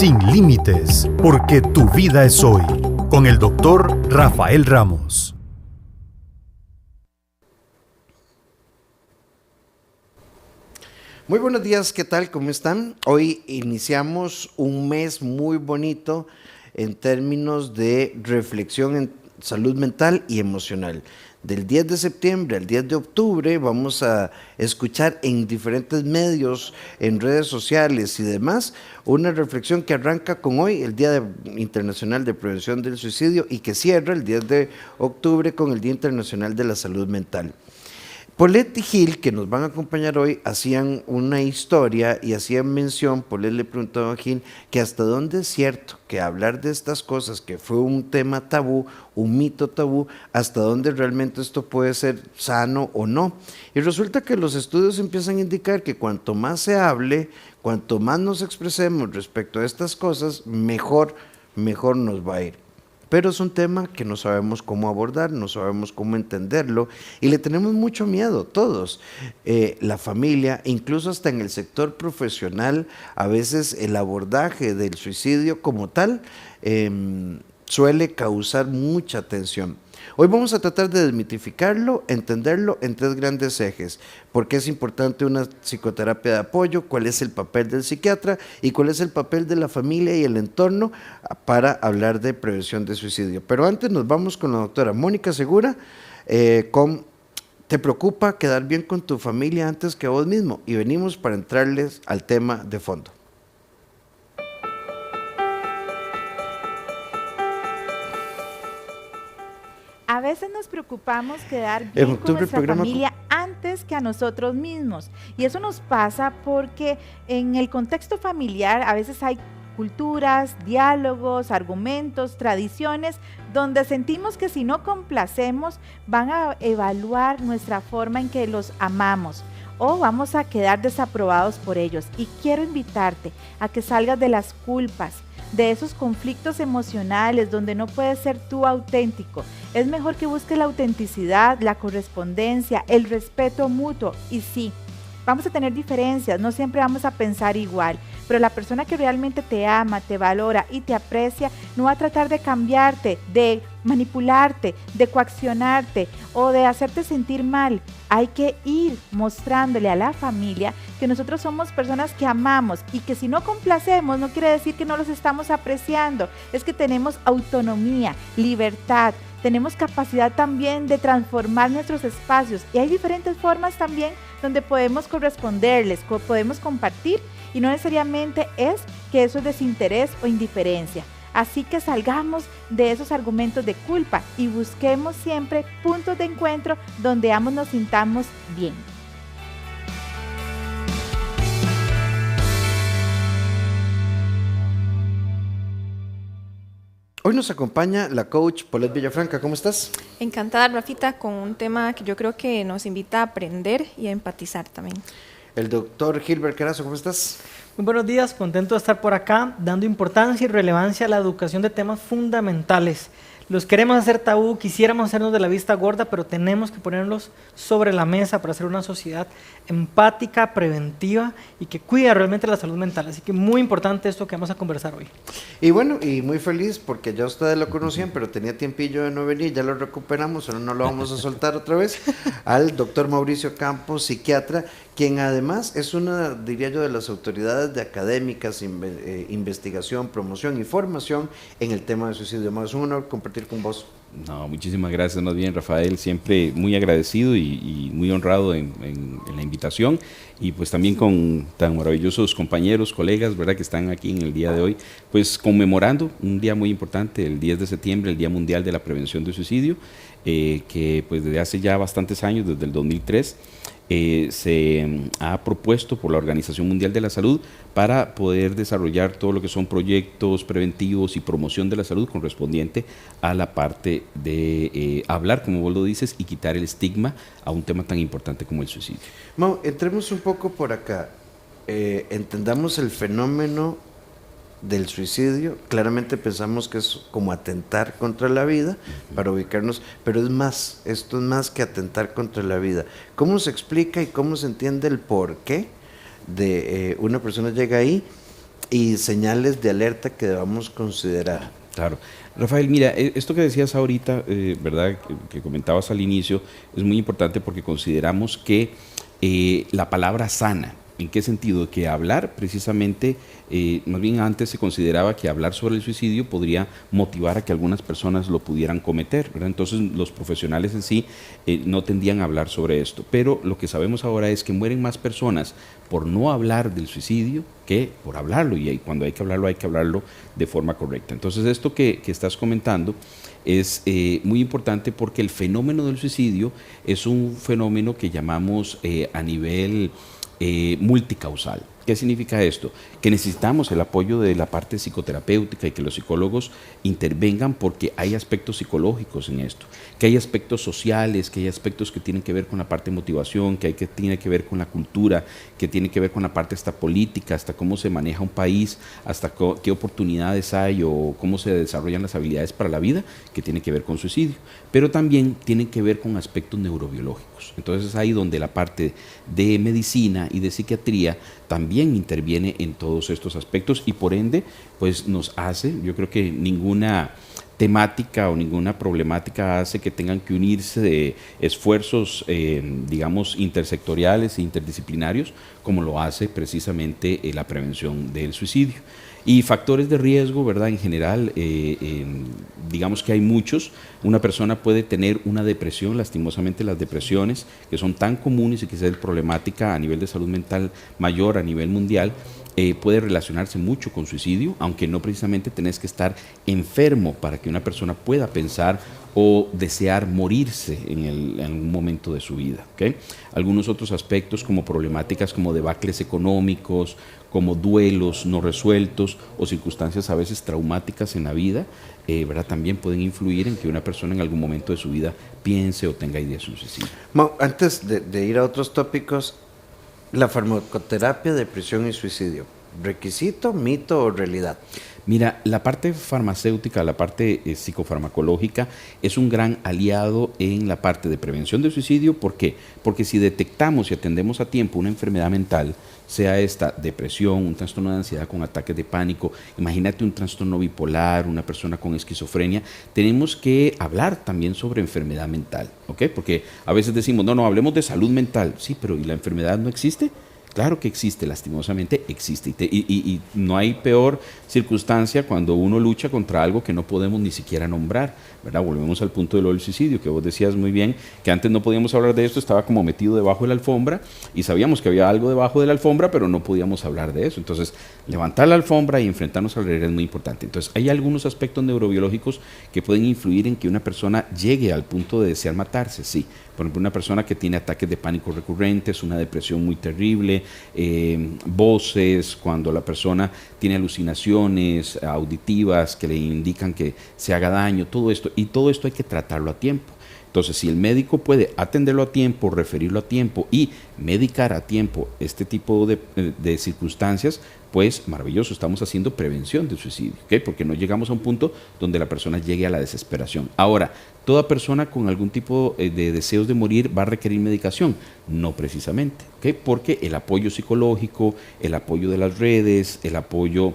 sin límites, porque tu vida es hoy, con el doctor Rafael Ramos. Muy buenos días, ¿qué tal? ¿Cómo están? Hoy iniciamos un mes muy bonito en términos de reflexión en salud mental y emocional. Del 10 de septiembre al 10 de octubre vamos a escuchar en diferentes medios, en redes sociales y demás, una reflexión que arranca con hoy, el Día Internacional de Prevención del Suicidio, y que cierra el 10 de octubre con el Día Internacional de la Salud Mental. Paulette y Gil, que nos van a acompañar hoy, hacían una historia y hacían mención. Paulette le preguntó a Gil que hasta dónde es cierto que hablar de estas cosas, que fue un tema tabú, un mito tabú, hasta dónde realmente esto puede ser sano o no. Y resulta que los estudios empiezan a indicar que cuanto más se hable, cuanto más nos expresemos respecto a estas cosas, mejor nos va a ir. Pero es un tema que no sabemos cómo abordar, no sabemos cómo entenderlo y le tenemos mucho miedo todos. La familia, incluso hasta en el sector profesional, a veces el abordaje del suicidio como tal suele causar mucha tensión. Hoy vamos a tratar de desmitificarlo, entenderlo en tres grandes ejes. ¿Por qué es importante una psicoterapia de apoyo? ¿Cuál es el papel del psiquiatra? ¿Y cuál es el papel de la familia y el entorno para hablar de prevención de suicidio? Pero antes nos vamos con la doctora Mónica Segura con ¿te preocupa quedar bien con tu familia antes que a vos mismo? Y venimos para entrarles al tema de fondo. A veces nos preocupamos quedar bien con nuestra familia antes que a nosotros mismos. Y eso nos pasa porque en el contexto familiar a veces hay culturas, diálogos, argumentos, tradiciones, donde sentimos que si no complacemos van a evaluar nuestra forma en que los amamos o vamos a quedar desaprobados por ellos. Y quiero invitarte a que salgas de las culpas, de esos conflictos emocionales donde no puedes ser tú auténtico. Es mejor que busques la autenticidad, la correspondencia, el respeto mutuo. Y sí, vamos a tener diferencias, no siempre vamos a pensar igual, pero la persona que realmente te ama, te valora y te aprecia no va a tratar de cambiarte, de manipularte, de coaccionarte o de hacerte sentir mal. Hay que ir mostrándole a la familia que nosotros somos personas que amamos y que si no complacemos no quiere decir que no los estamos apreciando, es que tenemos autonomía, libertad, tenemos capacidad también de transformar nuestros espacios y hay diferentes formas también donde podemos corresponderles, podemos compartir y no necesariamente es que eso es desinterés o indiferencia. Así que salgamos de esos argumentos de culpa y busquemos siempre puntos de encuentro donde ambos nos sintamos bien. Hoy nos acompaña la coach Paulette Villafranca. ¿Cómo estás? Encantada, Rafita, con un tema que yo creo que nos invita a aprender y a empatizar también. El doctor Gilbert Carazo, ¿cómo estás? Muy buenos días, contento de estar por acá, dando importancia y relevancia a la educación de temas fundamentales. Los queremos hacer tabú, quisiéramos hacernos de la vista gorda, pero tenemos que ponerlos sobre la mesa para hacer una sociedad empática, preventiva y que cuida realmente la salud mental. Así que muy importante esto que vamos a conversar hoy. Y bueno, y muy feliz porque ya ustedes lo conocían, pero tenía tiempillo de no venir, ya lo recuperamos, ahora no lo vamos a soltar otra vez, al doctor Mauricio Campos, psiquiatra, quien además es una, diría yo, de las autoridades de académicas, investigación, promoción y formación en el tema de suicidio. Es un honor compartir con vos. No, muchísimas gracias más bien, Rafael, siempre muy agradecido y muy honrado en la invitación y pues también con tan maravillosos compañeros, colegas, ¿verdad?, que están aquí en el día de hoy, pues conmemorando un día muy importante, el 10 de septiembre, el Día Mundial de la Prevención del Suicidio, que pues desde hace ya bastantes años, desde el 2003, se ha propuesto por la Organización Mundial de la Salud para poder desarrollar todo lo que son proyectos preventivos y promoción de la salud correspondiente a la parte de hablar, como vos lo dices, y quitar el estigma a un tema tan importante como el suicidio. Mau, entremos un poco por acá, entendamos el fenómeno del suicidio. Claramente pensamos que es como atentar contra la vida, para ubicarnos, pero es más, esto es más que atentar contra la vida. ¿Cómo se explica y cómo se entiende el por qué de una persona llega ahí y señales de alerta que debamos considerar. Claro. Rafael, mira, esto que decías ahorita, ¿verdad? Que comentabas al inicio, es muy importante porque consideramos que la palabra sana, ¿en qué sentido? Que hablar precisamente, más bien antes se consideraba que hablar sobre el suicidio podría motivar a que algunas personas lo pudieran cometer, ¿verdad? Entonces los profesionales en sí no tendían a hablar sobre esto, pero lo que sabemos ahora es que mueren más personas por no hablar del suicidio que por hablarlo, y cuando hay que hablarlo de forma correcta. Entonces esto que estás comentando es muy importante porque el fenómeno del suicidio es un fenómeno que llamamos a nivel multicausal. ¿Qué significa esto? Que necesitamos el apoyo de la parte psicoterapéutica y que los psicólogos intervengan porque hay aspectos psicológicos en esto, que hay aspectos sociales, que hay aspectos que tienen que ver con la parte de motivación, que tiene que ver con la cultura, que tiene que ver con la parte hasta política, hasta cómo se maneja un país, hasta qué oportunidades hay o cómo se desarrollan las habilidades para la vida, que tiene que ver con suicidio, pero también tienen que ver con aspectos neurobiológicos. Entonces es ahí donde la parte de medicina y de psiquiatría también interviene en todos estos aspectos y por ende pues nos hace, yo creo que ninguna temática o ninguna problemática hace que tengan que unirse de esfuerzos digamos intersectoriales e interdisciplinarios como lo hace precisamente la prevención del suicidio. Y factores de riesgo, ¿verdad? En general, digamos que hay muchos. Una persona puede tener una depresión, lastimosamente las depresiones, que son tan comunes y que es problemática a nivel de salud mental mayor a nivel mundial, puede relacionarse mucho con suicidio, aunque no precisamente tenés que estar enfermo para que una persona pueda pensar o desear morirse en un momento de su vida, ¿okay? Algunos otros aspectos como problemáticas como debacles económicos, como duelos no resueltos o circunstancias a veces traumáticas en la vida, ¿verdad? También pueden influir en que una persona en algún momento de su vida piense o tenga ideas de suicidio. Antes de ir a otros tópicos, la farmacoterapia, depresión y suicidio, ¿requisito, mito o realidad? Mira, la parte farmacéutica, la parte psicofarmacológica es un gran aliado en la parte de prevención del suicidio. ¿Por qué? Porque si detectamos y atendemos a tiempo una enfermedad mental, sea esta depresión, un trastorno de ansiedad con ataques de pánico, imagínate un trastorno bipolar, una persona con esquizofrenia, tenemos que hablar también sobre enfermedad mental, ¿ok? Porque a veces decimos, no, hablemos de salud mental, sí, pero ¿y la enfermedad no existe? Claro que existe, lastimosamente existe, y no hay peor circunstancia cuando uno lucha contra algo que no podemos ni siquiera nombrar, ¿verdad? Volvemos al punto del suicidio, que vos decías muy bien, que antes no podíamos hablar de esto, estaba como metido debajo de la alfombra, y sabíamos que había algo debajo de la alfombra, pero no podíamos hablar de eso. Entonces, levantar la alfombra y enfrentarnos a la realidad es muy importante. Entonces, hay algunos aspectos neurobiológicos que pueden influir en que una persona llegue al punto de desear matarse, sí. Por ejemplo, una persona que tiene ataques de pánico recurrentes, una depresión muy terrible, voces, cuando la persona tiene alucinaciones auditivas que le indican que se haga daño, todo esto, y todo esto hay que tratarlo a tiempo. Entonces, si el médico puede atenderlo a tiempo, referirlo a tiempo y medicar a tiempo este tipo de circunstancias, pues maravilloso, estamos haciendo prevención del suicidio, ¿okay? Porque no llegamos a un punto donde la persona llegue a la desesperación. Ahora, ¿toda persona con algún tipo de deseos de morir va a requerir medicación? No precisamente, ¿okay? Porque el apoyo psicológico, el apoyo de las redes, el apoyo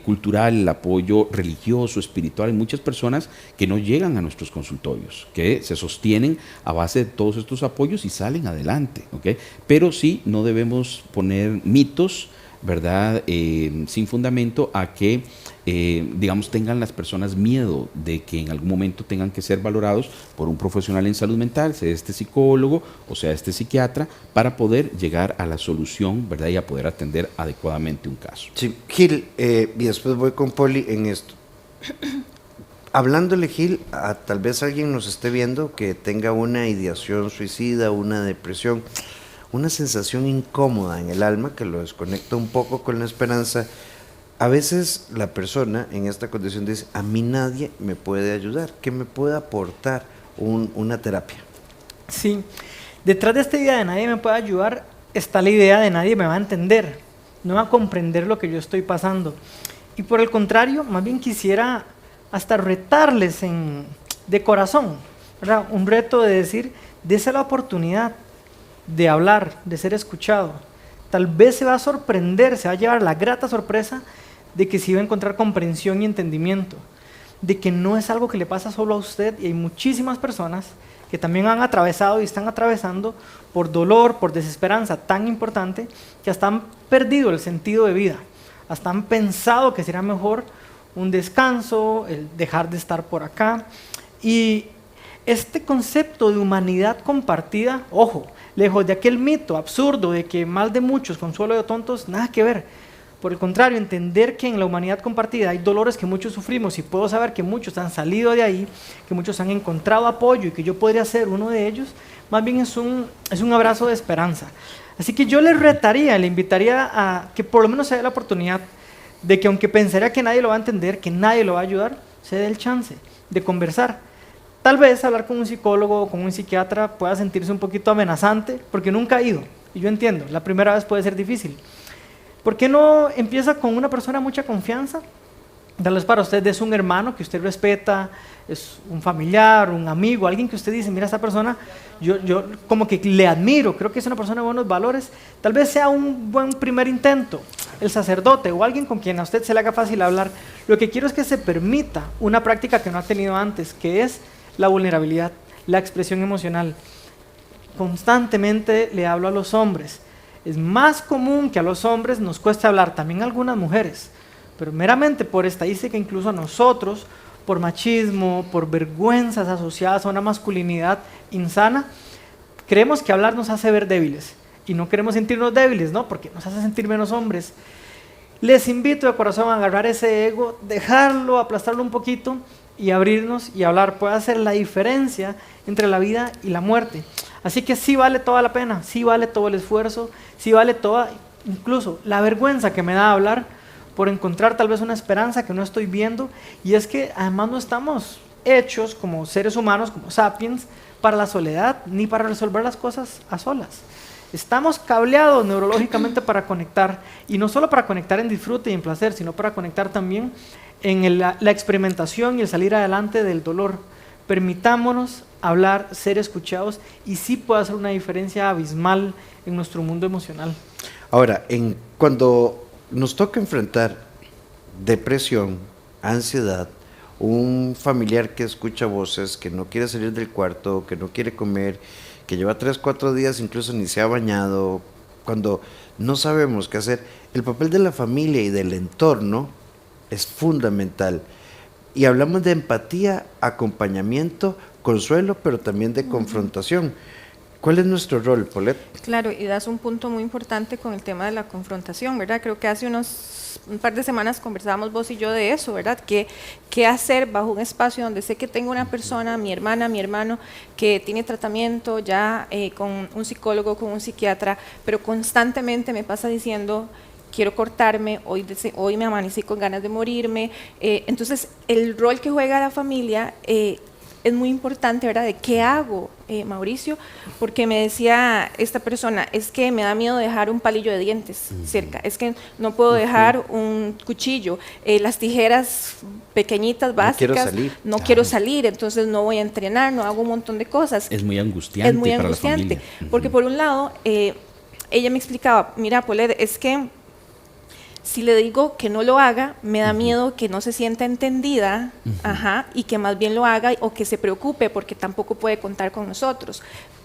cultural, el apoyo religioso, espiritual, hay muchas personas que no llegan a nuestros consultorios, que se sostienen a base de todos estos apoyos y salen adelante, ¿okay? Pero sí, no debemos poner mitos, ¿verdad? Sin fundamento a que, digamos, tengan las personas miedo de que en algún momento tengan que ser valorados por un profesional en salud mental, sea este psicólogo o sea este psiquiatra, para poder llegar a la solución, ¿verdad? Y a poder atender adecuadamente un caso. Sí, Gil, y después voy con Poli en esto. Hablándole, Gil, a tal vez alguien nos esté viendo que tenga una ideación suicida, una depresión, una sensación incómoda en el alma que lo desconecta un poco con la esperanza. A veces la persona en esta condición dice, a mí nadie me puede ayudar, ¿qué me puede aportar una terapia? Sí, detrás de esta idea de nadie me puede ayudar está la idea de nadie me va a entender, no va a comprender lo que yo estoy pasando. Y por el contrario, más bien quisiera hasta retarles de corazón, ¿verdad? Un reto de decir, dése la oportunidad de hablar, de ser escuchado. Tal vez se va a sorprender, se va a llevar la grata sorpresa de que sí va a encontrar comprensión y entendimiento, de que no es algo que le pasa solo a usted, y hay muchísimas personas que también han atravesado y están atravesando por dolor, por desesperanza tan importante, que hasta han perdido el sentido de vida, hasta han pensado que será mejor un descanso, el dejar de estar por acá. Y este concepto de humanidad compartida, ojo, lejos de aquel mito absurdo de que mal de muchos, consuelo de tontos, nada que ver. Por el contrario, entender que en la humanidad compartida hay dolores que muchos sufrimos, y puedo saber que muchos han salido de ahí, que muchos han encontrado apoyo y que yo podría ser uno de ellos, más bien es un abrazo de esperanza. Así que yo le retaría, le invitaría a que por lo menos se dé la oportunidad de que, aunque pensaría que nadie lo va a entender, que nadie lo va a ayudar, se dé el chance de conversar. Tal vez hablar con un psicólogo o con un psiquiatra pueda sentirse un poquito amenazante, porque nunca ha ido, y yo entiendo, la primera vez puede ser difícil. ¿Por qué no empieza con una persona de mucha confianza? Tal vez para usted es un hermano que usted respeta, es un familiar, un amigo, alguien que usted dice, mira, esta persona, yo como que le admiro, creo que es una persona de buenos valores. Tal vez sea un buen primer intento, el sacerdote o alguien con quien a usted se le haga fácil hablar. Lo que quiero es que se permita una práctica que no ha tenido antes, que es la vulnerabilidad, la expresión emocional. Constantemente le hablo a los hombres. Es más común que a los hombres nos cueste hablar, también a algunas mujeres, pero meramente por estadística, incluso a nosotros, por machismo, por vergüenzas asociadas a una masculinidad insana, creemos que hablar nos hace ver débiles, y no queremos sentirnos débiles, ¿no? Porque nos hace sentir menos hombres. Les invito de corazón a agarrar ese ego, dejarlo, aplastarlo un poquito y abrirnos y hablar. Puede hacer la diferencia entre la vida y la muerte. Así que sí vale toda la pena, sí vale todo el esfuerzo, sí vale toda, incluso la vergüenza que me da hablar, por encontrar tal vez una esperanza que no estoy viendo. Y es que además no estamos hechos como seres humanos, como sapiens, para la soledad, ni para resolver las cosas a solas. Estamos cableados neurológicamente para conectar, y no solo para conectar en disfrute y en placer, sino para conectar también en la experimentación y el salir adelante del dolor. Permitámonos hablar, ser escuchados, y sí puede hacer una diferencia abismal en nuestro mundo emocional. Ahora, cuando nos toca enfrentar depresión, ansiedad, un familiar que escucha voces, que no quiere salir del cuarto, que no quiere comer, que lleva 3, 4 días incluso ni se ha bañado, cuando no sabemos qué hacer, el papel de la familia y del entorno es fundamental. Y hablamos de empatía, acompañamiento, consuelo, pero también de confrontación. ¿Cuál es nuestro rol, Paulette? Claro, y das un punto muy importante con el tema de la confrontación, ¿verdad? Creo que hace un par de semanas conversábamos vos y yo de eso, ¿verdad? ¿Qué hacer bajo un espacio donde sé que tengo una persona, mi hermana, mi hermano, que tiene tratamiento ya con un psicólogo, con un psiquiatra, pero constantemente me pasa diciendo, quiero cortarme, hoy me amanecí con ganas de morirme? Entonces, el rol que juega la familia es muy importante, ¿verdad? ¿De qué hago, Mauricio? Porque me decía esta persona, es que me da miedo dejar un palillo de dientes cerca, es que no puedo dejar un cuchillo, las tijeras pequeñitas, básicas, no quiero salir, entonces no voy a entrenar, no hago un montón de cosas. Es muy angustiante para la familia. Porque por un lado, ella me explicaba, mira, Paulette, es que si le digo que no lo haga, me da miedo que no se sienta entendida, y que más bien lo haga o que se preocupe porque tampoco puede contar con nosotros.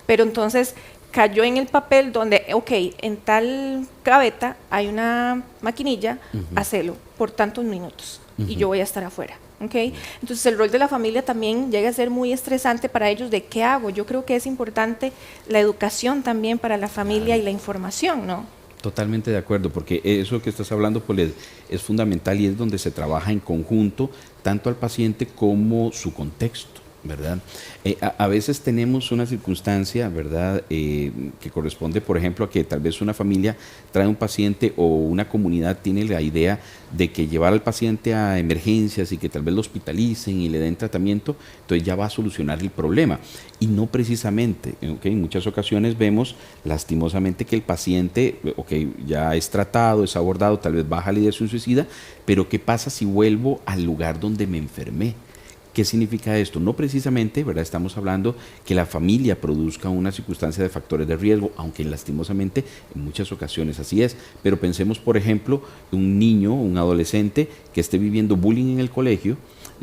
Pero entonces cayó en el papel donde, ok, en tal gaveta hay una maquinilla, hacelo por tantos minutos y yo voy a estar afuera. Okay. Entonces el rol de la familia también llega a ser muy estresante para ellos de qué hago. Yo creo que es importante la educación también para la familia y la información, ¿no? Totalmente de acuerdo, porque eso que estás hablando, pues, es fundamental, y es donde se trabaja en conjunto tanto al paciente como su contexto, ¿verdad? A veces tenemos una circunstancia, ¿verdad?, que corresponde, por ejemplo, a que tal vez una familia trae un paciente o una comunidad tiene la idea de que llevar al paciente a emergencias y que tal vez lo hospitalicen y le den tratamiento, entonces ya va a solucionar el problema. Y no precisamente, ¿okay? En muchas ocasiones vemos lastimosamente que el paciente, ya es tratado, es abordado, tal vez baja la ideación suicida, pero ¿qué pasa si vuelvo al lugar donde me enfermé? ¿Qué significa esto? No precisamente, ¿verdad? Estamos hablando que la familia produzca una circunstancia de factores de riesgo, aunque lastimosamente en muchas ocasiones así es. Pero pensemos, por ejemplo, un niño, un adolescente que esté viviendo bullying en el colegio,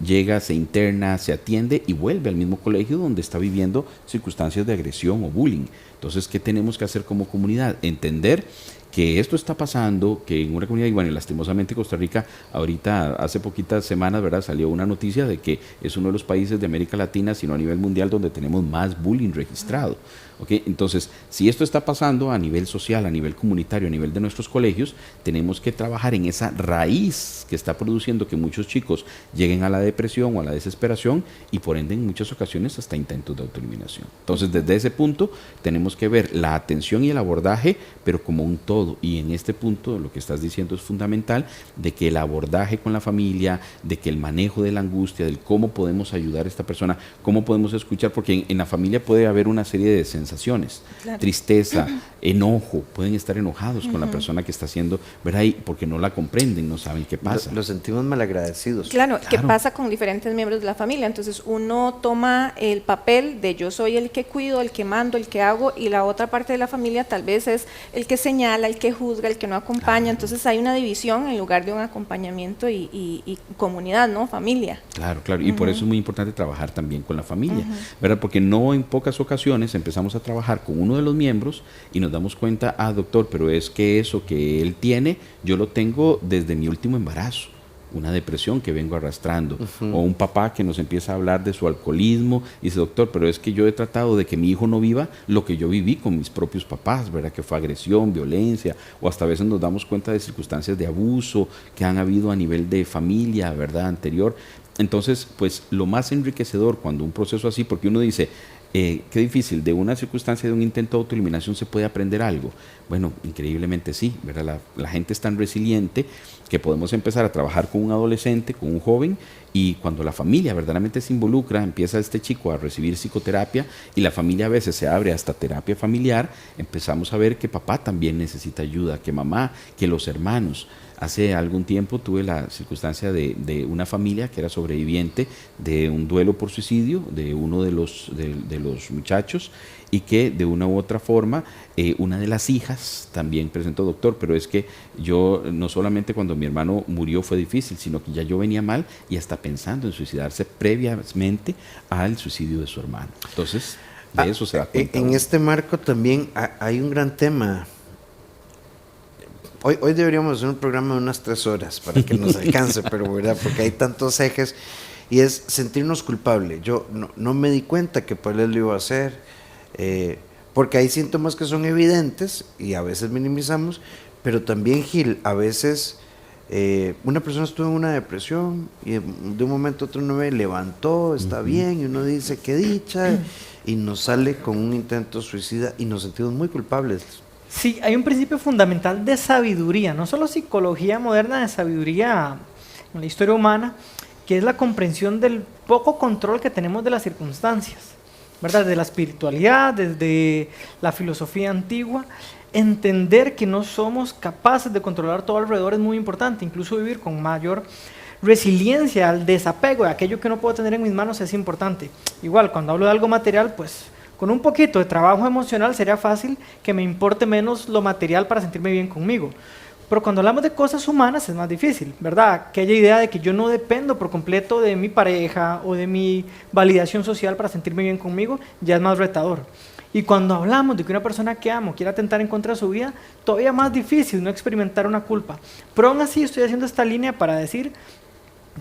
llega, se interna, se atiende y vuelve al mismo colegio donde está viviendo circunstancias de agresión o bullying. Entonces, ¿qué tenemos que hacer como comunidad? Entender que esto está pasando, que en una comunidad, y bueno, lastimosamente Costa Rica, ahorita hace poquitas semanas, ¿verdad?, salió una noticia de que es uno de los países de América Latina, sino a nivel mundial, donde tenemos más bullying registrado. ¿Okay? Entonces, si esto está pasando a nivel social, a nivel comunitario, a nivel de nuestros colegios, tenemos que trabajar en esa raíz que está produciendo que muchos chicos lleguen a la depresión o a la desesperación y por ende en muchas ocasiones hasta intentos de autoeliminación. Entonces, desde ese punto tenemos que ver la atención y el abordaje, pero como un todo. Y en este punto lo que estás diciendo es fundamental, de que el abordaje con la familia, de que el manejo de la angustia, del cómo podemos ayudar a esta persona, cómo podemos escuchar, porque en la familia puede haber una serie de sensaciones, claro, tristeza, enojo, pueden estar enojados con la persona que está haciendo, ¿verdad? Y porque no la comprenden, no saben qué pasa. Lo sentimos malagradecidos. Claro, ¿qué pasa con diferentes miembros de la familia? Entonces uno toma el papel de yo soy el que cuido, el que mando, el que hago, y la otra parte de la familia tal vez es el que señala, el que juzga, el que no acompaña. Entonces hay una división en lugar de un acompañamiento y comunidad, ¿no? Familia. Claro, claro, y por eso es muy importante trabajar también con la familia, ¿verdad? Porque no en pocas ocasiones empezamos a trabajar con uno de los miembros y nos damos cuenta, doctor, pero es que eso que él tiene, yo lo tengo desde mi último embarazo, una depresión que vengo arrastrando, o un papá que nos empieza a hablar de su alcoholismo y dice, doctor, pero es que yo he tratado de que mi hijo no viva lo que yo viví con mis propios papás, ¿verdad? Que fue agresión, violencia, o hasta a veces nos damos cuenta de circunstancias de abuso que han habido a nivel de familia, ¿verdad? Anterior. Entonces, pues lo más enriquecedor cuando un proceso así, porque uno dice, qué difícil, de una circunstancia, de un intento de autoeliminación se puede aprender algo. Bueno, increíblemente sí, ¿verdad? La gente es tan resiliente que podemos empezar a trabajar con un adolescente, con un joven, y cuando la familia verdaderamente se involucra, empieza este chico a recibir psicoterapia y la familia a veces se abre hasta terapia familiar, empezamos a ver que papá también necesita ayuda, que mamá, que los hermanos. Hace algún tiempo tuve la circunstancia de una familia que era sobreviviente de un duelo por suicidio de uno de los muchachos, y que de una u otra forma una de las hijas también presentó, doctor, pero es que yo no solamente cuando mi hermano murió fue difícil, sino que ya yo venía mal y hasta pensando en suicidarse previamente al suicidio de su hermano. Entonces, de eso se da cuenta. En este marco también hay un gran tema. Hoy deberíamos hacer un programa de unas 3 horas para que nos alcance, pero ¿verdad? Porque hay tantos ejes, y es sentirnos culpables. Yo no me di cuenta que por él lo iba a hacer, porque hay síntomas que son evidentes y a veces minimizamos, pero también, Gil, a veces una persona estuvo en una depresión y de un momento a otro uno me levantó, está bien, y uno dice qué dicha, y nos sale con un intento suicida y nos sentimos muy culpables. Sí, hay un principio fundamental de sabiduría, no solo psicología moderna, de sabiduría en la historia humana, que es la comprensión del poco control que tenemos de las circunstancias, ¿verdad? De la espiritualidad, desde la filosofía antigua. Entender que no somos capaces de controlar todo alrededor es muy importante, incluso vivir con mayor resiliencia al desapego de aquello que no puedo tener en mis manos es importante. Igual, cuando hablo de algo material, pues con un poquito de trabajo emocional sería fácil que me importe menos lo material para sentirme bien conmigo. Pero cuando hablamos de cosas humanas es más difícil, ¿verdad? Aquella idea de que yo no dependo por completo de mi pareja o de mi validación social para sentirme bien conmigo, ya es más retador. Y cuando hablamos de que una persona que amo quiere atentar en contra de su vida, todavía más difícil no experimentar una culpa. Pero aún así estoy haciendo esta línea para decir,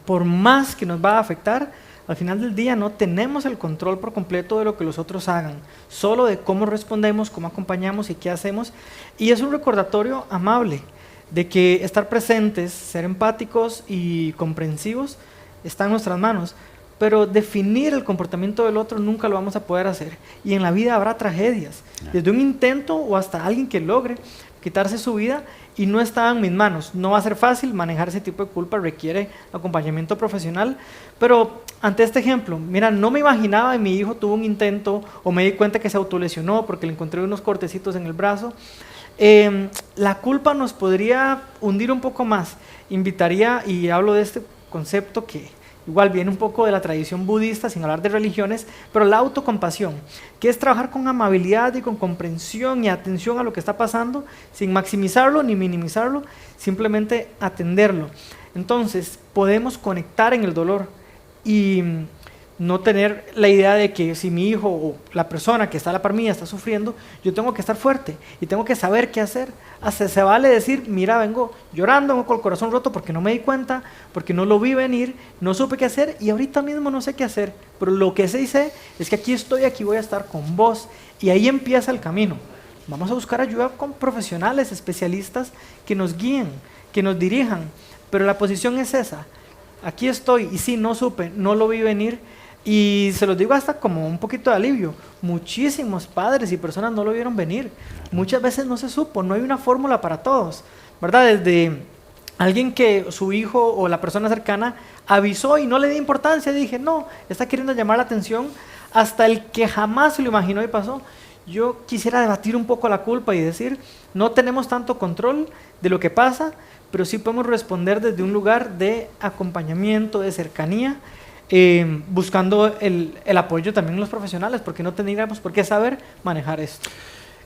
por más que nos va a afectar, al final del día no tenemos el control por completo de lo que los otros hagan, solo de cómo respondemos, cómo acompañamos y qué hacemos. Y es un recordatorio amable de que estar presentes, ser empáticos y comprensivos está en nuestras manos, pero definir el comportamiento del otro nunca lo vamos a poder hacer. Y en la vida habrá tragedias, desde un intento o hasta alguien que logre quitarse su vida y no está en mis manos. No va a ser fácil manejar ese tipo de culpa, requiere acompañamiento profesional, pero ante este ejemplo, mira, no me imaginaba que mi hijo tuvo un intento o me di cuenta que se autolesionó porque le encontré unos cortecitos en el brazo. La culpa nos podría hundir un poco más. Invitaría, y hablo de este concepto que igual viene un poco de la tradición budista, sin hablar de religiones, pero la autocompasión, que es trabajar con amabilidad y con comprensión y atención a lo que está pasando, sin maximizarlo ni minimizarlo, simplemente atenderlo. Entonces, podemos conectar en el dolor y no tener la idea de que si mi hijo o la persona que está a la par mía está sufriendo, yo tengo que estar fuerte y tengo que saber qué hacer. Hasta se vale decir, mira, vengo llorando, vengo con el corazón roto porque no me di cuenta, porque no lo vi venir, no supe qué hacer y ahorita mismo no sé qué hacer, pero lo que sé es que aquí estoy, aquí voy a estar con vos, y ahí empieza el camino. Vamos a buscar ayuda con profesionales, especialistas que nos guíen, que nos dirijan, pero la posición es esa. Aquí estoy y sí, no supe, no lo vi venir. Y se los digo hasta como un poquito de alivio, muchísimos padres y personas no lo vieron venir, muchas veces no se supo, no hay una fórmula para todos, ¿verdad? Desde alguien que su hijo o la persona cercana avisó y no le di importancia, dije, no, está queriendo llamar la atención, hasta el que jamás se lo imaginó y pasó. Yo quisiera debatir un poco la culpa y decir, no tenemos tanto control de lo que pasa, pero sí podemos responder desde un lugar de acompañamiento, de cercanía, buscando el apoyo también de los profesionales, porque no tendríamos por qué saber manejar esto.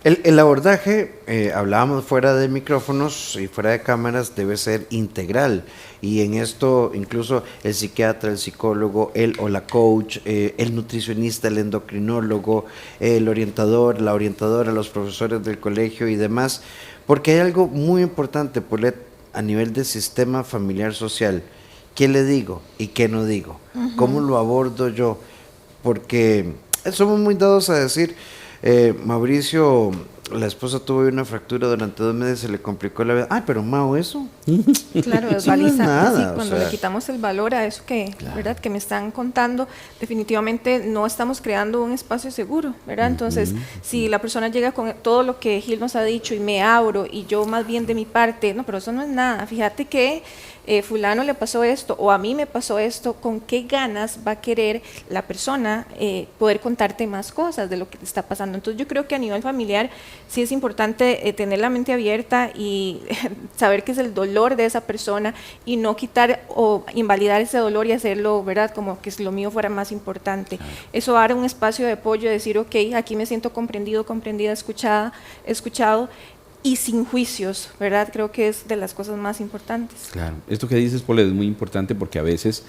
El abordaje, hablábamos fuera de micrófonos y fuera de cámaras, debe ser integral, y en esto incluso el psiquiatra, el psicólogo, el o la coach, el nutricionista, el endocrinólogo, el orientador, la orientadora, los profesores del colegio y demás, porque hay algo muy importante, Paulette, a nivel del sistema familiar social. ¿Qué le digo y qué no digo? ¿Cómo lo abordo yo? Porque somos muy dados a decir, Mauricio, la esposa tuvo una fractura durante 2 meses, se le complicó la vida. Ay, pero Mau, ¿eso? Claro, eso no es nada, sí, cuando le quitamos el valor a eso que, claro, ¿verdad?, que me están contando, definitivamente no estamos creando un espacio seguro, ¿verdad? Entonces, si la persona llega con todo lo que Gil nos ha dicho y me abro y yo más bien de mi parte, no, pero eso no es nada, fíjate que fulano le pasó esto o a mí me pasó esto, ¿con qué ganas va a querer la persona poder contarte más cosas de lo que te está pasando? Entonces yo creo que a nivel familiar sí es importante tener la mente abierta y saber qué es el dolor de esa persona y no quitar o invalidar ese dolor y hacerlo, ¿verdad?, como que lo mío fuera más importante. Eso dar un espacio de apoyo, decir, ok, aquí me siento comprendido, comprendida, escuchado, y sin juicios, ¿verdad? Creo que es de las cosas más importantes. Claro, esto que dices, Paul, es muy importante porque a veces,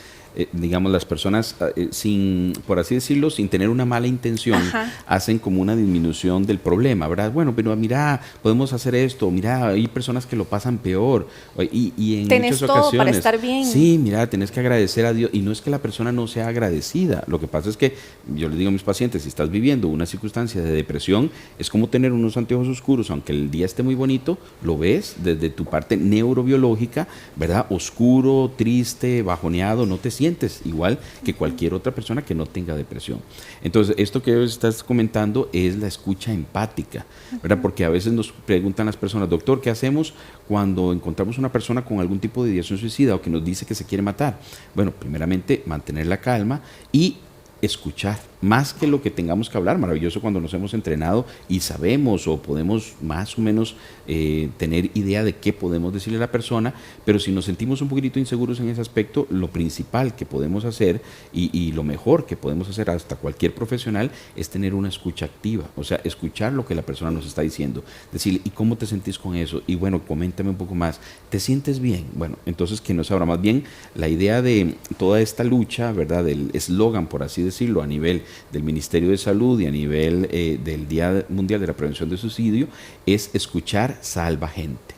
digamos, las personas, sin, por así decirlo, sin tener una mala intención, hacen como una disminución del problema, ¿verdad? Bueno, pero mira, podemos hacer esto, mira, hay personas que lo pasan peor, y en tenés muchas todo ocasiones, para estar bien. Sí, mira, tenés que agradecer a Dios, y no es que la persona no sea agradecida, lo que pasa es que, yo les digo a mis pacientes, si estás viviendo una circunstancia de depresión, es como tener unos anteojos oscuros, aunque el día esté muy bonito, lo ves desde tu parte neurobiológica, ¿verdad? Oscuro, triste, bajoneado, no te sientes igual que cualquier otra persona que no tenga depresión. Entonces, esto que estás comentando es la escucha empática, ¿verdad? Porque a veces nos preguntan las personas, doctor, ¿qué hacemos cuando encontramos una persona con algún tipo de ideación suicida o que nos dice que se quiere matar? Bueno, primeramente, mantener la calma y escuchar, más que lo que tengamos que hablar. Maravilloso cuando nos hemos entrenado y sabemos o podemos más o menos tener idea de qué podemos decirle a la persona, pero si nos sentimos un poquitito inseguros en ese aspecto, lo principal que podemos hacer y lo mejor que podemos hacer hasta cualquier profesional es tener una escucha activa, o sea, escuchar lo que la persona nos está diciendo, decirle, ¿y cómo te sentís con eso? Y bueno, coméntame un poco más, ¿te sientes bien? Bueno, entonces que nos abra más bien la idea de toda esta lucha, ¿verdad? Del eslogan, por así decirlo, a nivel del Ministerio de Salud y a nivel del Día Mundial de la Prevención del Suicidio, es escuchar salva gente.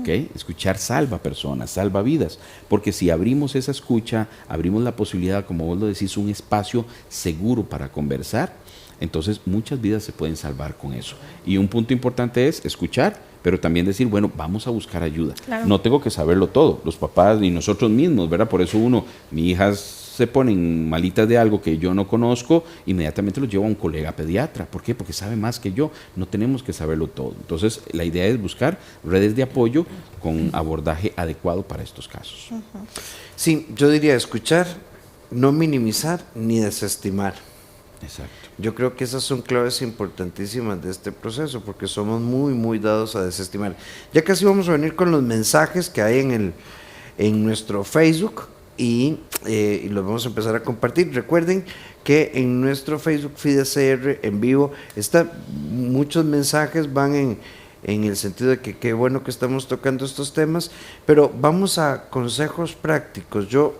¿Okay? Escuchar salva personas, salva vidas, porque si abrimos esa escucha, abrimos la posibilidad, como vos lo decís, un espacio seguro para conversar, entonces muchas vidas se pueden salvar con eso. Y un punto importante es escuchar, pero también decir, bueno, vamos a buscar ayuda. Claro. No tengo que saberlo todo, los papás y nosotros mismos, ¿verdad? Por eso mi hija se ponen malitas de algo que yo no conozco, inmediatamente los llevo a un colega pediatra. ¿Por qué? Porque sabe más que yo. No tenemos que saberlo todo. Entonces, la idea es buscar redes de apoyo con abordaje adecuado para estos casos. Sí, yo diría escuchar, no minimizar ni desestimar. Exacto. Yo creo que esas son claves importantísimas de este proceso, porque somos muy, muy dados a desestimar. Ya casi vamos a venir con los mensajes que hay en nuestro Facebook. y los vamos a empezar a compartir. Recuerden que en nuestro Facebook FIDECR en vivo muchos mensajes van en el sentido de que qué bueno que estamos tocando estos temas, pero vamos a consejos prácticos. Yo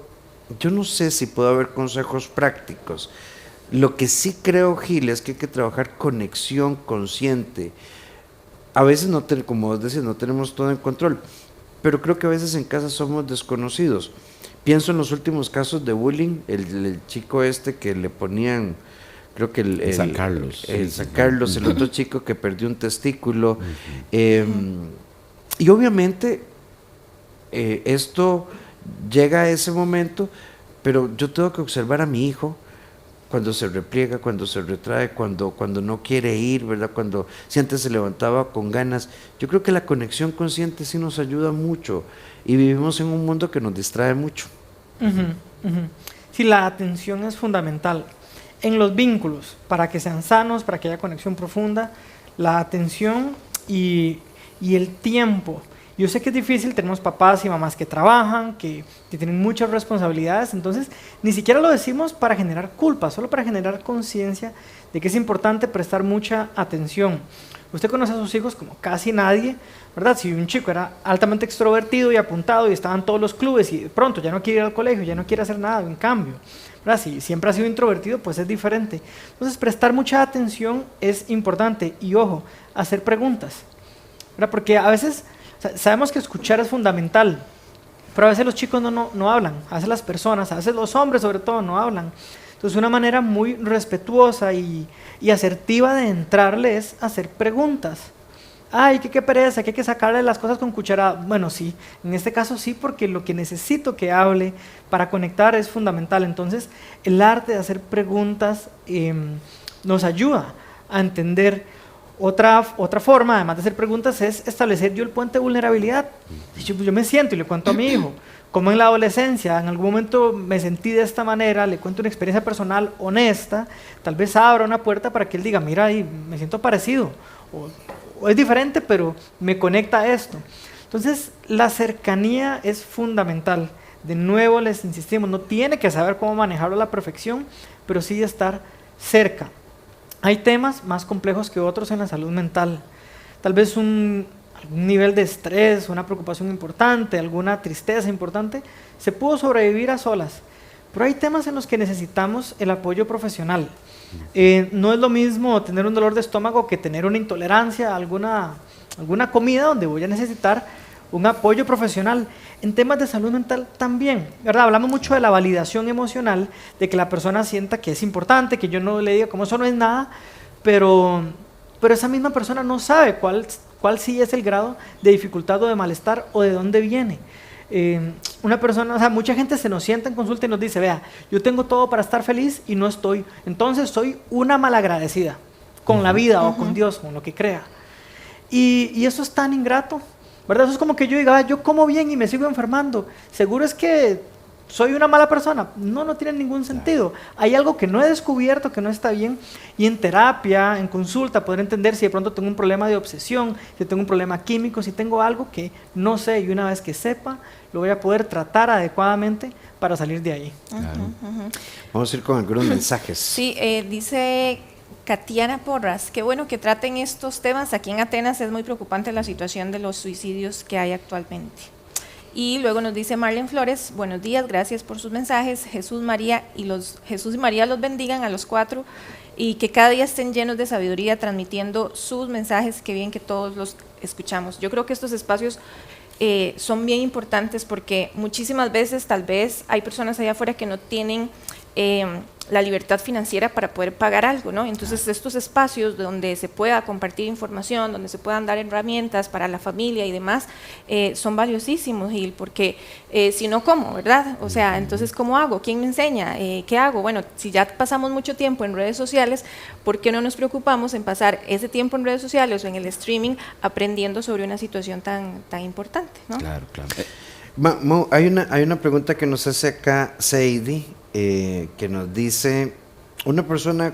no sé si puede haber consejos prácticos. Lo que sí creo, Gil, es que hay que trabajar conexión consciente. A veces, como vos decís, no tenemos todo en control, pero creo que a veces en casa somos desconocidos. Pienso en los últimos casos de bullying, el chico que le ponían, creo que el San Carlos. San Carlos, el otro chico que perdió un testículo. Y obviamente esto llega a ese momento, pero yo tengo que observar a mi hijo cuando se repliega, cuando se retrae, cuando no quiere ir, ¿verdad? Cuando si antes se levantaba con ganas. Yo creo que la conexión consciente sí nos ayuda mucho y vivimos en un mundo que nos distrae mucho. Sí, la atención es fundamental. En los vínculos, para que sean sanos, para que haya conexión profunda, la atención y el tiempo. Yo sé que es difícil, tenemos papás y mamás que trabajan, que tienen muchas responsabilidades, entonces ni siquiera lo decimos para generar culpa, solo para generar conciencia de que es importante prestar mucha atención. Usted conoce a sus hijos como casi nadie, ¿verdad? Si un chico era altamente extrovertido y apuntado y estaba en todos los clubes y de pronto ya no quiere ir al colegio, ya no quiere hacer nada, en cambio, ¿verdad? Si siempre ha sido introvertido, pues es diferente. Entonces prestar mucha atención es importante y ojo, hacer preguntas, ¿verdad? Porque a veces sabemos que escuchar es fundamental, pero a veces los chicos no hablan, a veces las personas, a veces los hombres sobre todo no hablan. Entonces una manera muy respetuosa y asertiva de entrarle es hacer preguntas. Ay, qué pereza, que hay que sacarle las cosas con cucharada. Bueno, sí, en este caso sí, porque lo que necesito que hable para conectar es fundamental. Entonces el arte de hacer preguntas nos ayuda a entender. Otra forma, además de hacer preguntas, es establecer yo el puente de vulnerabilidad. Yo me siento y le cuento a mi hijo, como en la adolescencia, en algún momento me sentí de esta manera, le cuento una experiencia personal honesta, tal vez abra una puerta para que él diga, mira, me siento parecido, o es diferente, pero me conecta a esto. Entonces, la cercanía es fundamental. De nuevo les insistimos, no tiene que saber cómo manejarlo a la perfección, pero sí estar cerca. Hay temas más complejos que otros en la salud mental. Tal vez algún nivel de estrés, una preocupación importante, alguna tristeza importante, se pudo sobrevivir a solas. Pero hay temas en los que necesitamos el apoyo profesional. No es lo mismo tener un dolor de estómago que tener una intolerancia a alguna comida donde voy a necesitar un apoyo profesional. En temas de salud mental también, ¿verdad? Hablamos mucho de la validación emocional, de que la persona sienta que es importante, que yo no le diga como eso no es nada, pero esa misma persona no sabe cuál sí es el grado de dificultad o de malestar o de dónde viene. Una persona, o sea, mucha gente se nos sienta en consulta y nos dice, vea, yo tengo todo para estar feliz y no estoy, entonces soy una malagradecida con la vida o con Dios, con lo que crea. Y eso es tan ingrato, ¿verdad? Eso es como que yo diga, yo como bien y me sigo enfermando, ¿seguro es que soy una mala persona? No tiene ningún sentido. Hay algo que no he descubierto, que no está bien, y en terapia, en consulta, poder entender si de pronto tengo un problema de obsesión, si tengo un problema químico, si tengo algo que no sé, y una vez que sepa, lo voy a poder tratar adecuadamente para salir de ahí. Vamos a ir con algunos mensajes. Sí, dice Katiana Porras, qué bueno que traten estos temas. Aquí en Atenas es muy preocupante la situación de los suicidios que hay actualmente. Y luego nos dice Marlene Flores, buenos días, gracias por sus mensajes. Jesús y María los bendigan a los cuatro y que cada día estén llenos de sabiduría transmitiendo sus mensajes, que bien que todos los escuchamos. Yo creo que estos espacios son bien importantes porque muchísimas veces tal vez hay personas allá afuera que no tienen la libertad financiera para poder pagar algo, ¿no? Entonces estos espacios donde se pueda compartir información, donde se puedan dar herramientas para la familia y demás, son valiosísimos, Gil, porque si no, ¿cómo, verdad? O sea, entonces, ¿cómo hago? ¿Quién me enseña? ¿Qué hago? Bueno, si ya pasamos mucho tiempo en redes sociales, ¿por qué no nos preocupamos en pasar ese tiempo en redes sociales o en el streaming aprendiendo sobre una situación tan importante, ¿no? Claro, claro. Hay una pregunta que nos hace acá Seidi, que nos dice, una persona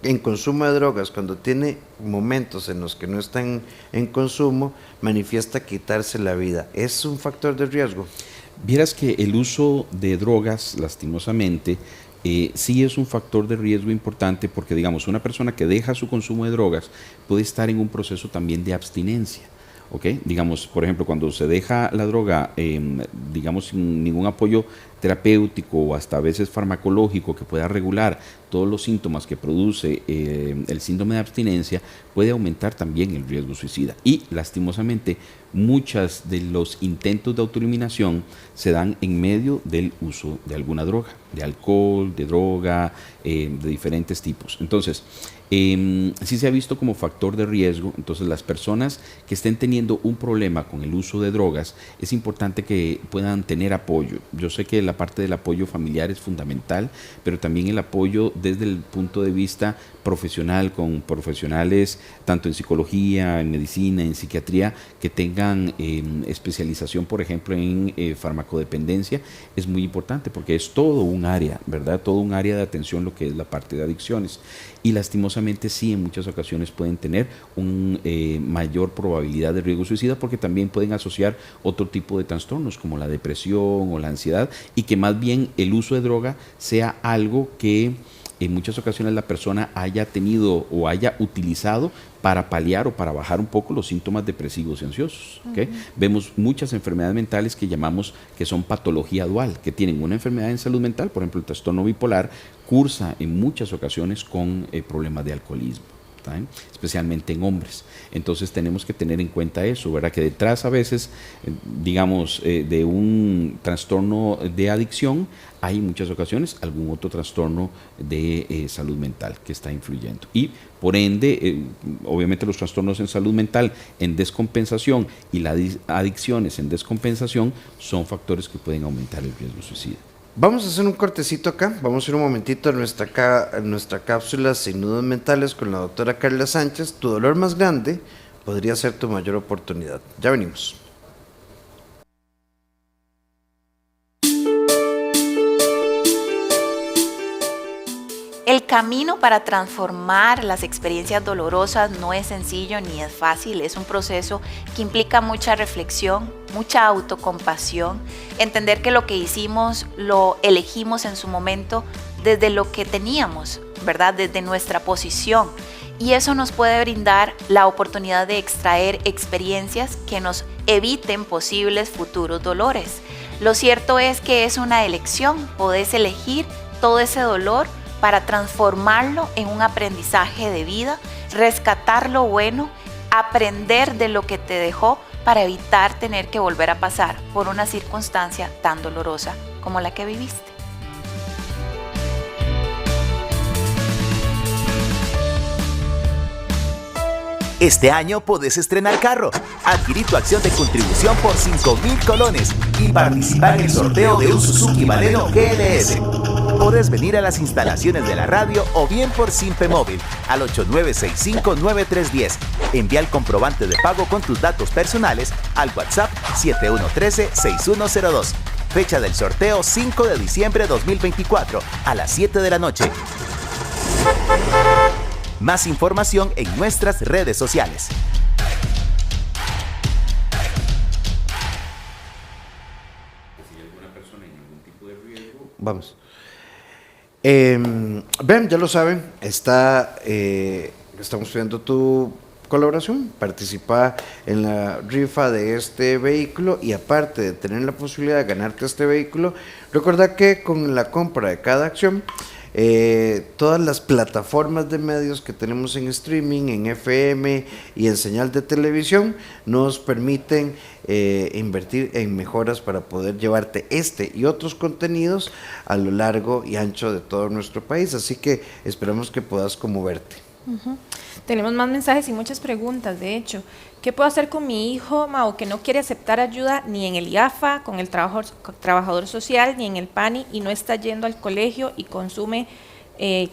en consumo de drogas, cuando tiene momentos en los que no está en consumo, manifiesta quitarse la vida. ¿Es un factor de riesgo? Vieras que el uso de drogas, lastimosamente, sí es un factor de riesgo importante porque, digamos, una persona que deja su consumo de drogas puede estar en un proceso también de abstinencia. ¿Okay? Digamos, por ejemplo, cuando se deja la droga, digamos, sin ningún apoyo terapéutico o hasta a veces farmacológico que pueda regular todos los síntomas que produce el síndrome de abstinencia, puede aumentar también el riesgo suicida. Y lastimosamente, muchos de los intentos de autoeliminación se dan en medio del uso de alguna droga, de alcohol, de droga, de diferentes tipos. Entonces, sí se ha visto como factor de riesgo. Entonces, las personas que estén teniendo un problema con el uso de drogas, es importante que puedan tener apoyo. Yo sé que la parte del apoyo familiar es fundamental, pero también el apoyo desde el punto de vista profesional, con profesionales tanto en psicología, en medicina, en psiquiatría, que tengan especialización, por ejemplo, en farmacodependencia, es muy importante porque es todo un área, ¿verdad? Todo un área de atención lo que es la parte de adicciones. Y lastimosamente sí, en muchas ocasiones pueden tener una mayor probabilidad de riesgo suicida porque también pueden asociar otro tipo de trastornos como la depresión o la ansiedad, y que más bien el uso de droga sea algo que en muchas ocasiones la persona haya tenido o haya utilizado para paliar o para bajar un poco los síntomas depresivos y ansiosos. ¿Okay? Vemos muchas enfermedades mentales que llamamos que son patología dual, que tienen una enfermedad en salud mental, por ejemplo el trastorno bipolar, cursa en muchas ocasiones con problemas de alcoholismo, ¿tá? Especialmente en hombres. Entonces tenemos que tener en cuenta eso, ¿verdad? Que detrás a veces, digamos, de un trastorno de adicción, hay en muchas ocasiones algún otro trastorno de salud mental que está influyendo. Y por ende, obviamente los trastornos en salud mental en descompensación y las adicciones en descompensación son factores que pueden aumentar el riesgo suicida. Vamos a hacer un cortecito acá, vamos a ir un momentito a nuestra cápsula Sin Nudos Mentales con la doctora Carla Sánchez. Tu dolor más grande podría ser tu mayor oportunidad. Ya venimos. El camino para transformar las experiencias dolorosas no es sencillo ni es fácil, es un proceso que implica mucha reflexión, mucha autocompasión, entender que lo que hicimos lo elegimos en su momento desde lo que teníamos, ¿verdad? Desde nuestra posición. Y eso nos puede brindar la oportunidad de extraer experiencias que nos eviten posibles futuros dolores. Lo cierto es que es una elección, podés elegir todo ese dolor para transformarlo en un aprendizaje de vida, rescatar lo bueno, aprender de lo que te dejó para evitar tener que volver a pasar por una circunstancia tan dolorosa como la que viviste. Este año podés estrenar carro. Adquirí tu acción de contribución por 5,000 colones y participar en el sorteo de un Suzuki Baleno GLS. Podés venir a las instalaciones de la radio o bien por Simpe Móvil al 8965-9310. Envía el comprobante de pago con tus datos personales al WhatsApp 7113-6102. Fecha del sorteo 5 de diciembre 2024 a las 7 de la noche. Más información en nuestras redes sociales. Vamos. Ven, ya lo saben, estamos pidiendo tu colaboración, participa en la rifa de este vehículo y aparte de tener la posibilidad de ganarte este vehículo, recuerda que con la compra de cada acción, todas las plataformas de medios que tenemos en streaming, en FM y en señal de televisión nos permiten invertir en mejoras para poder llevarte este y otros contenidos a lo largo y ancho de todo nuestro país, así que esperamos que puedas conmoverte. Tenemos más mensajes y muchas preguntas, de hecho. ¿Qué puedo hacer con mi hijo, Mau, que no quiere aceptar ayuda ni en el IAFA, con el trabajador social, ni en el PANI, y no está yendo al colegio y consume,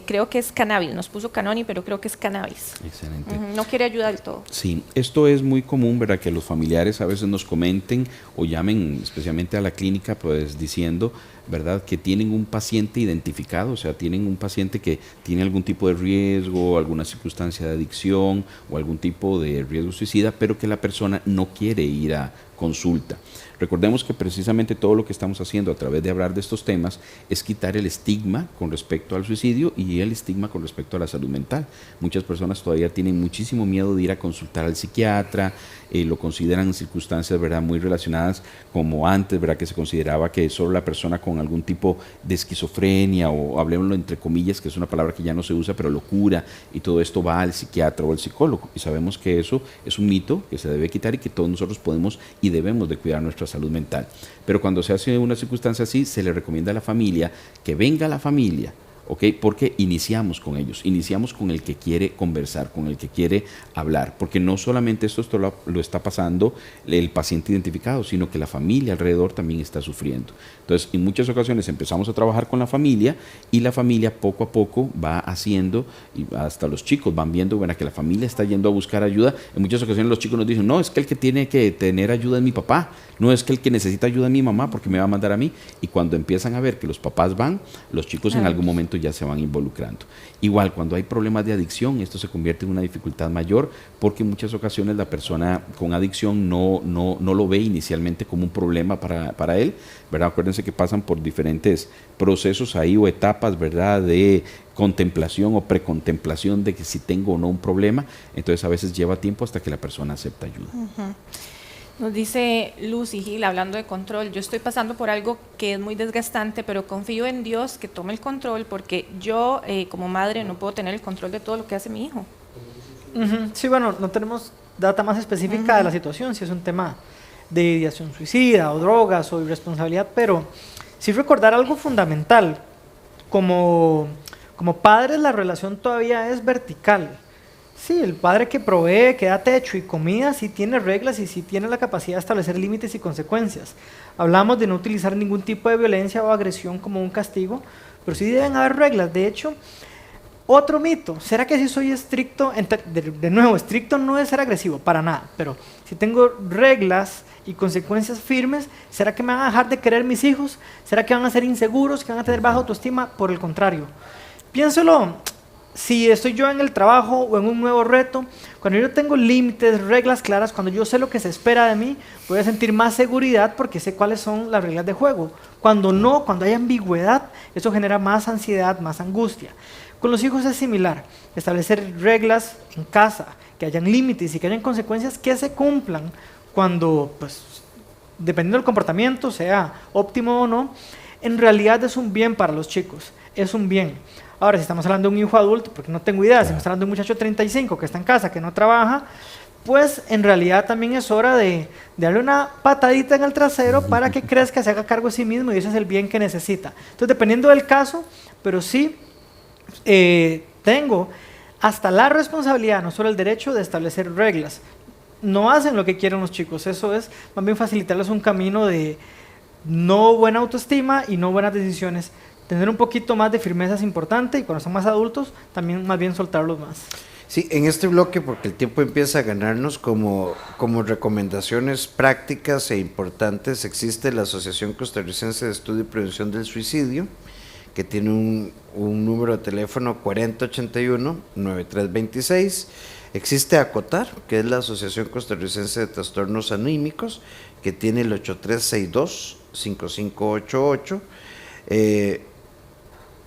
creo que es cannabis, nos puso Canoni, pero creo que es cannabis? Excelente. No quiere ayuda del todo. Sí, esto es muy común, ¿verdad? Que los familiares a veces nos comenten o llamen especialmente a la clínica, pues diciendo, ¿verdad?, que tienen un paciente identificado, o sea, tienen un paciente que tiene algún tipo de riesgo, alguna circunstancia de adicción o algún tipo de riesgo suicida, pero que la persona no quiere ir a consulta. Recordemos que precisamente todo lo que estamos haciendo a través de hablar de estos temas es quitar el estigma con respecto al suicidio y el estigma con respecto a la salud mental. Muchas personas todavía tienen muchísimo miedo de ir a consultar al psiquiatra, lo consideran circunstancias, ¿verdad?, muy relacionadas como antes, ¿verdad?, que se consideraba que solo la persona con algún tipo de esquizofrenia o hablemoslo entre comillas, que es una palabra que ya no se usa, pero locura y todo esto va al psiquiatra o al psicólogo, y sabemos que eso es un mito que se debe quitar y que todos nosotros podemos y debemos de cuidar nuestra salud mental. Pero cuando se hace una circunstancia así, se le recomienda a la familia que venga la familia, ¿ok? Porque iniciamos con ellos, iniciamos con el que quiere conversar, con el que quiere hablar, porque no solamente esto lo está pasando el paciente identificado, sino que la familia alrededor también está sufriendo. Entonces, en muchas ocasiones empezamos a trabajar con la familia y la familia poco a poco va haciendo, y hasta los chicos van viendo, bueno, que la familia está yendo a buscar ayuda. En muchas ocasiones los chicos nos dicen, no, es que el que tiene que tener ayuda es mi papá, no es que el que necesita ayuda es mi mamá porque me va a mandar a mí. Y cuando empiezan a ver que los papás van, los chicos en algún momento ya se van involucrando. Igual, cuando hay problemas de adicción, esto se convierte en una dificultad mayor porque en muchas ocasiones la persona con adicción no lo ve inicialmente como un problema para él, ¿verdad? Acuérdense que pasan por diferentes procesos ahí o etapas, ¿verdad?, de contemplación o precontemplación de que si tengo o no un problema. Entonces a veces lleva tiempo hasta que la persona acepta ayuda. Nos dice Lucy Gil, hablando de control, yo estoy pasando por algo que es muy desgastante, pero confío en Dios que tome el control porque yo como madre no puedo tener el control de todo lo que hace mi hijo. Sí, bueno, no tenemos data más específica de la situación, si es un tema de ideación suicida o drogas o irresponsabilidad, pero sí recordar algo fundamental. Como padres la relación todavía es vertical. Sí, el padre que provee, que da techo y comida, sí tiene reglas y sí tiene la capacidad de establecer límites y consecuencias. Hablamos de no utilizar ningún tipo de violencia o agresión como un castigo, pero sí deben haber reglas. De hecho, otro mito, ¿será que si soy estricto? De nuevo, estricto no es ser agresivo, para nada, pero si tengo reglas y consecuencias firmes, ¿será que me van a dejar de querer mis hijos? ¿Será que van a ser inseguros, que van a tener baja autoestima? Por el contrario, piénselo. Si estoy yo en el trabajo o en un nuevo reto, cuando yo tengo límites, reglas claras, cuando yo sé lo que se espera de mí, voy a sentir más seguridad porque sé cuáles son las reglas de juego. Cuando no, cuando hay ambigüedad, eso genera más ansiedad, más angustia. Con los hijos es similar, establecer reglas en casa, que hayan límites y que hayan consecuencias que se cumplan cuando, pues, dependiendo del comportamiento, sea óptimo o no, en realidad es un bien para los chicos, es un bien. Ahora, si estamos hablando de un hijo adulto, porque no tengo idea, si estamos hablando de un muchacho de 35 que está en casa, que no trabaja, pues en realidad también es hora de darle una patadita en el trasero para que crezca, se haga cargo de sí mismo y ese es el bien que necesita. Entonces, dependiendo del caso, pero sí tengo hasta la responsabilidad, no solo el derecho de establecer reglas. No hacen lo que quieren los chicos, eso es más bien facilitarles un camino de no buena autoestima y no buenas decisiones. Tener un poquito más de firmeza es importante y cuando son más adultos también más bien soltarlos más. Sí, en este bloque, porque el tiempo empieza a ganarnos, como recomendaciones prácticas e importantes, existe la Asociación Costarricense de Estudio y Prevención del Suicidio, que tiene un número de teléfono 4081-9326. Existe ACOTAR, que es la Asociación Costarricense de Trastornos Anímicos, que tiene el 8362-5588.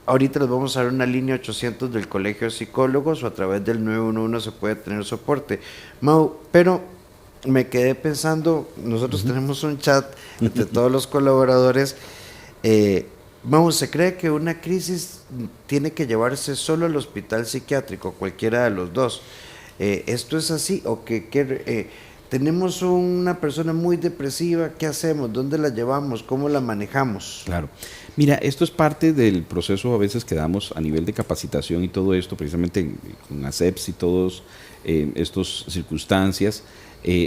Ahorita les vamos a dar una línea 800 del Colegio de Psicólogos o a través del 911 se puede tener soporte. Mau, pero me quedé pensando, nosotros tenemos un chat entre todos los colaboradores. Mau, ¿se cree que una crisis tiene que llevarse solo al hospital psiquiátrico, cualquiera de los dos? ¿Esto es así o que tenemos una persona muy depresiva? ¿Qué hacemos? ¿Dónde la llevamos? ¿Cómo la manejamos? Claro. Mira, esto es parte del proceso a veces que damos a nivel de capacitación y todo esto, precisamente con ACEPS y todas estas circunstancias,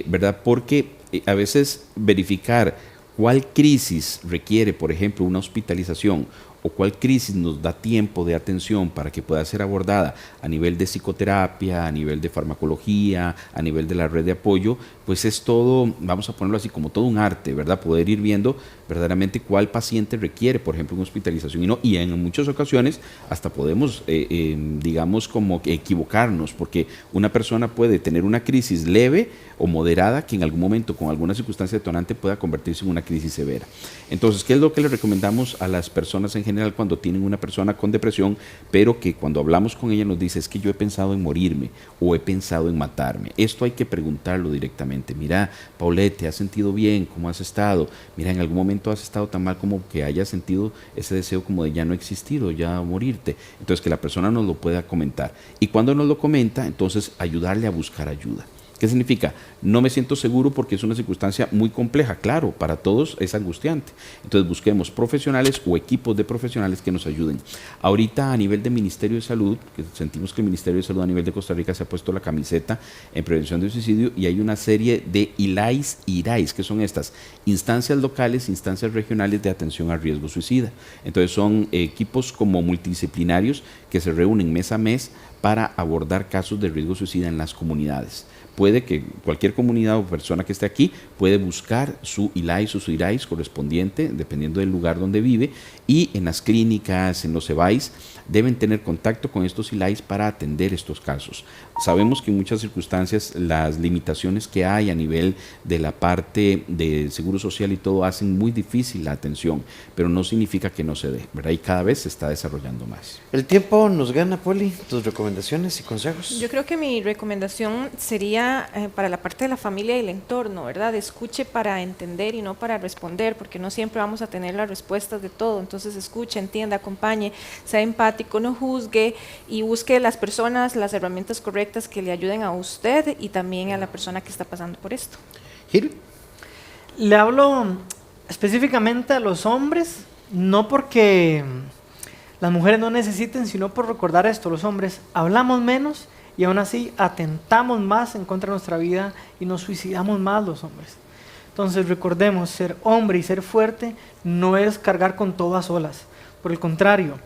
¿verdad? Porque a veces verificar cuál crisis requiere, por ejemplo, una hospitalización o cuál crisis nos da tiempo de atención para que pueda ser abordada a nivel de psicoterapia, a nivel de farmacología, a nivel de la red de apoyo, pues es todo, vamos a ponerlo así, como todo un arte, ¿verdad? Poder ir viendo verdaderamente cuál paciente requiere, por ejemplo, una hospitalización y en muchas ocasiones hasta podemos, digamos, como que equivocarnos, porque una persona puede tener una crisis leve o moderada que en algún momento con alguna circunstancia detonante pueda convertirse en una crisis severa. Entonces, ¿qué es lo que le recomendamos a las personas en general cuando tienen una persona con depresión, pero que cuando hablamos con ella nos dice, es que yo he pensado en morirme o he pensado en matarme? Esto hay que preguntarlo directamente. Mira, Paulette, ¿te has sentido bien? ¿Cómo has estado? Mira, en algún momento has estado tan mal como que hayas sentido ese deseo como de ya no existir o ya morirte. Entonces, que la persona nos lo pueda comentar. Y cuando nos lo comenta, entonces ayudarle a buscar ayuda. ¿Qué significa? No me siento seguro porque es una circunstancia muy compleja. Claro, para todos es angustiante. Entonces busquemos profesionales o equipos de profesionales que nos ayuden. Ahorita a nivel de Ministerio de Salud, que sentimos que el Ministerio de Salud a nivel de Costa Rica se ha puesto la camiseta en prevención de suicidio y hay una serie de ILAIs y IRAIs, que son estas instancias locales, instancias regionales de atención a riesgo suicida. Entonces son equipos como multidisciplinarios que se reúnen mes a mes para abordar casos de riesgo suicida en las comunidades. Puede que cualquier comunidad o persona que esté aquí puede buscar su ILAIS o su IRAIS correspondiente, dependiendo del lugar donde vive, y en las clínicas, en los EBAIS, deben tener contacto con estos ILAIS para atender estos casos. Sabemos que en muchas circunstancias las limitaciones que hay a nivel de la parte de seguro social y todo hacen muy difícil la atención, pero no significa que no se dé, ¿verdad? Y cada vez se está desarrollando más. El tiempo nos gana, Poli. ¿Tus recomendaciones y consejos? Yo creo que mi recomendación sería para la parte de la familia y el entorno, ¿verdad? Escuche para entender y no para responder, porque no siempre vamos a tener las respuestas de todo. Entonces escuche, entienda, acompañe, sea empático, no juzgue y busque las personas, las herramientas correctas que le ayuden a usted y también a la persona que está pasando por esto. Gil. Le hablo específicamente a los hombres, no porque las mujeres no necesiten, sino por recordar esto. Los hombres hablamos menos y aún así atentamos más en contra de nuestra vida y nos suicidamos más los hombres. Entonces recordemos, ser hombre y ser fuerte no es cargar con todo a solas. Por el contrario,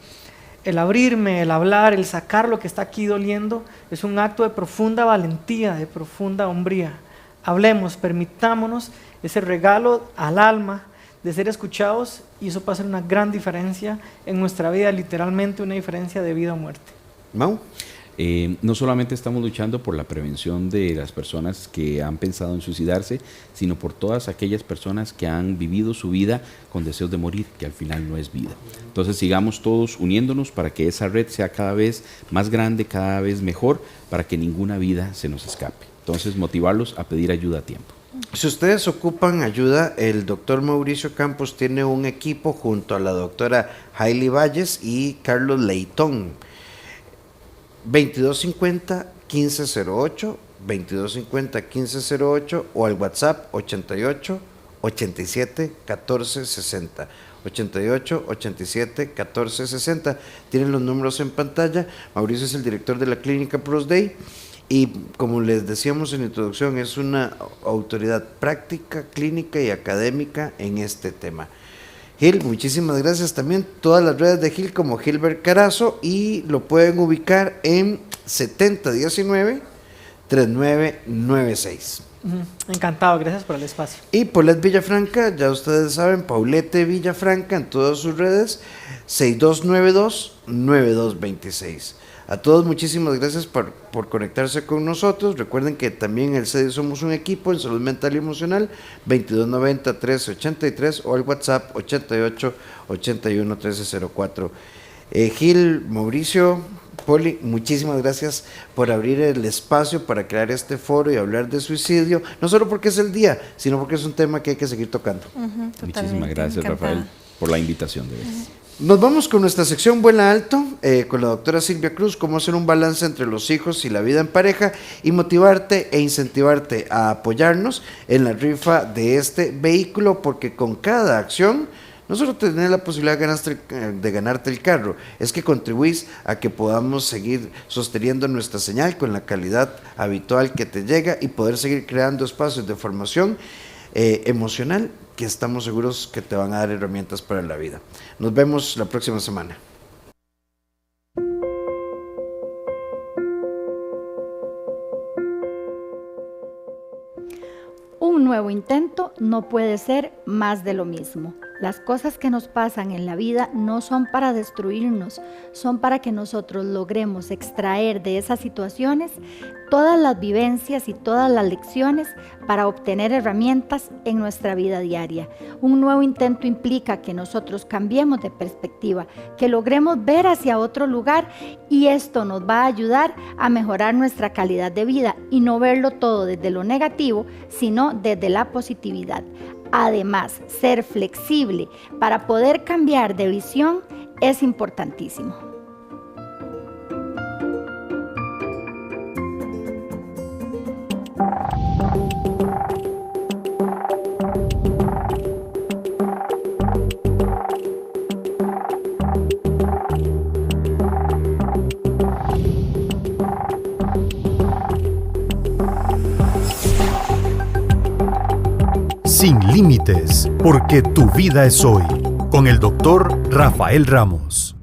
el abrirme, el hablar, el sacar lo que está aquí doliendo es un acto de profunda valentía, de profunda hombría. Hablemos, permitámonos ese regalo al alma de ser escuchados y eso puede hacer una gran diferencia en nuestra vida, literalmente una diferencia de vida o muerte. Mau. No solamente estamos luchando por la prevención de las personas que han pensado en suicidarse, sino por todas aquellas personas que han vivido su vida con deseos de morir, que al final no es vida. Entonces sigamos todos uniéndonos para que esa red sea cada vez más grande, cada vez mejor, para que ninguna vida se nos escape. Entonces motivarlos a pedir ayuda a tiempo. Si ustedes ocupan ayuda, el doctor Mauricio Campos tiene un equipo junto a la doctora Hailey Valles y Carlos Leitón. 2250-1508, 2250-1508 o al WhatsApp 88 87 14 60. 88 87 14 60. Tienen los números en pantalla. Mauricio es el director de la clínica Prosday y, como les decíamos en la introducción, es una autoridad práctica, clínica y académica en este tema. Gil, muchísimas gracias. También todas las redes de Gil como Gilbert Carazo y lo pueden ubicar en 7019-3996. Encantado, gracias por el espacio. Y Paulette Villafranca, ya ustedes saben, Paulette Villafranca en todas sus redes, 6292-9226. A todos muchísimas gracias por conectarse con nosotros. Recuerden que también en el CEDI somos un equipo en salud mental y emocional, 2290-1383 o al WhatsApp 88-81-1304. Gil, Mauricio, Poli, muchísimas gracias por abrir el espacio para crear este foro y hablar de suicidio, no solo porque es el día, sino porque es un tema que hay que seguir tocando. Muchísimas gracias, encantada. Rafael, por la invitación de verdad. Nos vamos con nuestra sección Vuela Alto, con la doctora Silvia Cruz, cómo hacer un balance entre los hijos y la vida en pareja y motivarte e incentivarte a apoyarnos en la rifa de este vehículo, porque con cada acción no solo tener la posibilidad de ganarte el carro, es que contribuís a que podamos seguir sosteniendo nuestra señal con la calidad habitual que te llega y poder seguir creando espacios de formación emocional que estamos seguros que te van a dar herramientas para la vida. Nos vemos la próxima semana. Un nuevo intento no puede ser más de lo mismo. Las cosas que nos pasan en la vida no son para destruirnos, son para que nosotros logremos extraer de esas situaciones todas las vivencias y todas las lecciones para obtener herramientas en nuestra vida diaria. Un nuevo intento implica que nosotros cambiemos de perspectiva, que logremos ver hacia otro lugar, y esto nos va a ayudar a mejorar nuestra calidad de vida y no verlo todo desde lo negativo, sino desde la positividad. Además, ser flexible para poder cambiar de visión es importantísimo. Sin límites, porque tu vida es hoy, con el doctor Rafael Ramos.